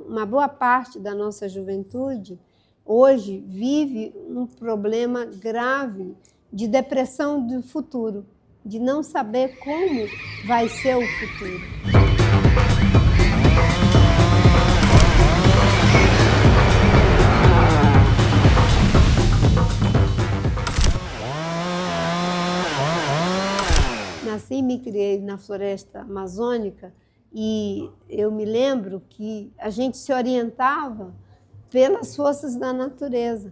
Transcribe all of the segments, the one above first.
uma boa parte da nossa juventude hoje vive um problema grave de depressão do futuro, de não saber como vai ser o futuro. Nasci e me criei na floresta amazônica e eu me lembro que a gente se orientava pelas forças da natureza.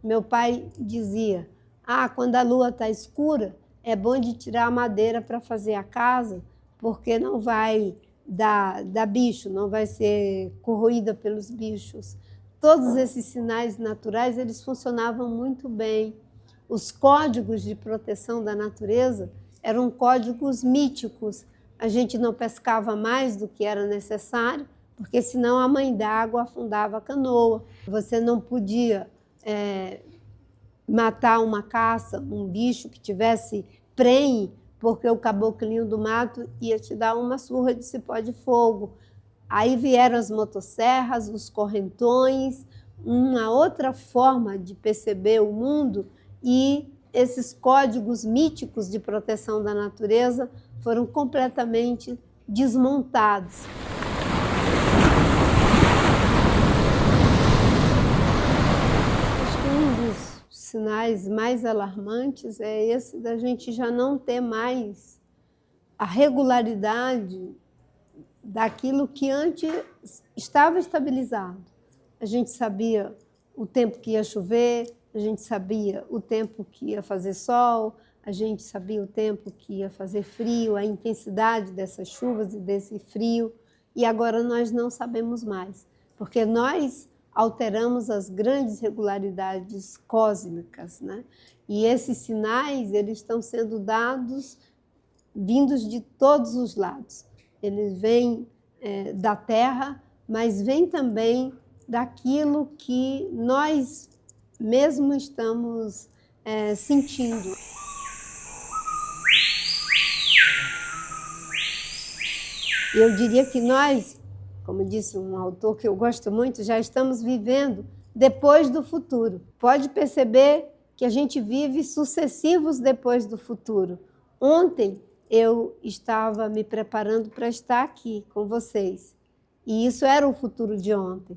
Meu pai dizia, quando a lua está escura, é bom de tirar a madeira para fazer a casa, porque não vai dar bicho, não vai ser corroída pelos bichos. Todos esses sinais naturais, eles funcionavam muito bem. Os códigos de proteção da natureza eram códigos míticos. A gente não pescava mais do que era necessário, porque senão a mãe d'água afundava a canoa. Você não podia matar uma caça, um bicho que tivesse prenhe, porque o caboclinho do mato ia te dar uma surra de cipó de fogo. Aí vieram as motosserras, os correntões, uma outra forma de perceber o mundo, e esses códigos míticos de proteção da natureza foram completamente desmontados. Acho que um dos sinais mais alarmantes é esse da gente já não ter mais a regularidade daquilo que antes estava estabilizado. A gente sabia o tempo que ia chover, a gente sabia o tempo que ia fazer sol, a gente sabia o tempo que ia fazer frio, a intensidade dessas chuvas e desse frio, e agora nós não sabemos mais, porque nós alteramos as grandes regularidades cósmicas, né? E esses sinais, eles estão sendo dados, vindos de todos os lados. Eles vêm da Terra, mas vêm também daquilo que nós mesmo estamos sentindo. Eu diria que nós, como disse um autor que eu gosto muito, já estamos vivendo depois do futuro. Pode perceber que a gente vive sucessivos depois do futuro. Ontem eu estava me preparando para estar aqui com vocês, e isso era o futuro de ontem.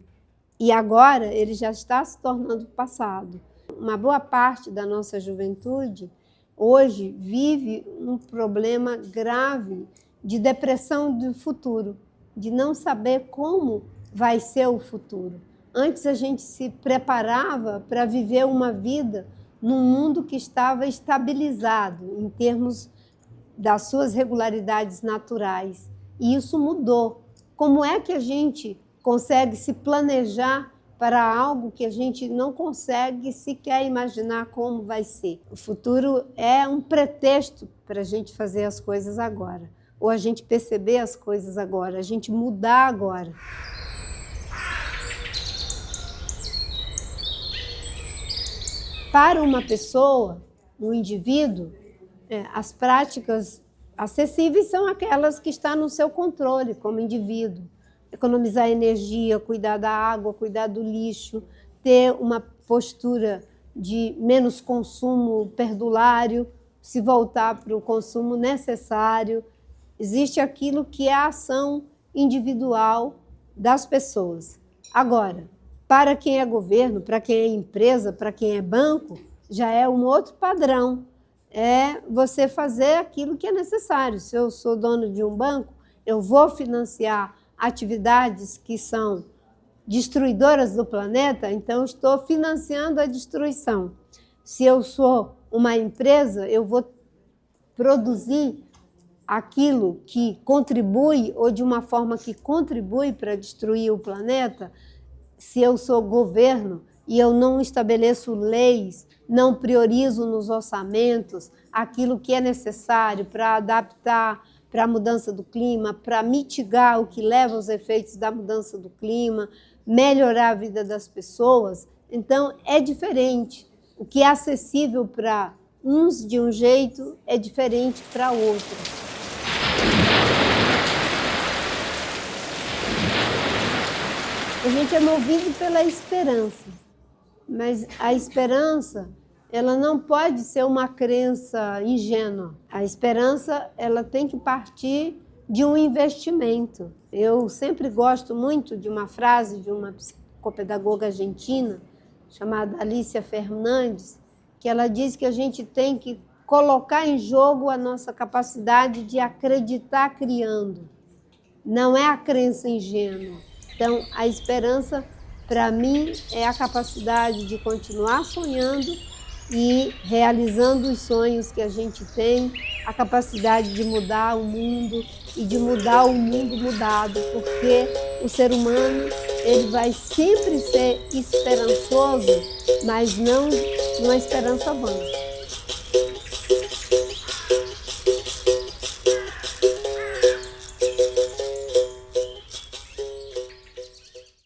E agora ele já está se tornando passado. Uma boa parte da nossa juventude hoje vive um problema grave de depressão do futuro, de não saber como vai ser o futuro. Antes a gente se preparava para viver uma vida num mundo que estava estabilizado em termos das suas regularidades naturais. E isso mudou. Como é que a gente consegue se planejar para algo que a gente não consegue sequer imaginar como vai ser? O futuro é um pretexto para a gente fazer as coisas agora, ou a gente perceber as coisas agora, a gente mudar agora. Para uma pessoa, um indivíduo, as práticas acessíveis são aquelas que estão no seu controle como indivíduo. Economizar energia, cuidar da água, cuidar do lixo, ter uma postura de menos consumo perdulário, se voltar para o consumo necessário. Existe aquilo que é a ação individual das pessoas. Agora, para quem é governo, para quem é empresa, para quem é banco, já é um outro padrão. É você fazer aquilo que é necessário. Se eu sou dono de um banco, eu vou financiar atividades que são destruidoras do planeta, então estou financiando a destruição. Se eu sou uma empresa, eu vou produzir aquilo que contribui, ou de uma forma que contribui para destruir o planeta. Se eu sou governo e eu não estabeleço leis, não priorizo nos orçamentos aquilo que é necessário para adaptar para a mudança do clima, para mitigar o que leva aos efeitos da mudança do clima, melhorar a vida das pessoas, então é diferente. O que é acessível para uns de um jeito é diferente para outros. A gente é movido pela esperança, mas a esperança, ela não pode ser uma crença ingênua. A esperança, ela tem que partir de um investimento. Eu sempre gosto muito de uma frase de uma psicopedagoga argentina, chamada Alicia Fernandes, que ela diz que a gente tem que colocar em jogo a nossa capacidade de acreditar criando. Não é a crença ingênua. Então, a esperança, para mim, é a capacidade de continuar sonhando e realizando os sonhos que a gente tem, a capacidade de mudar o mundo e de mudar o mundo mudado, porque o ser humano, ele vai sempre ser esperançoso, mas não uma esperança vã.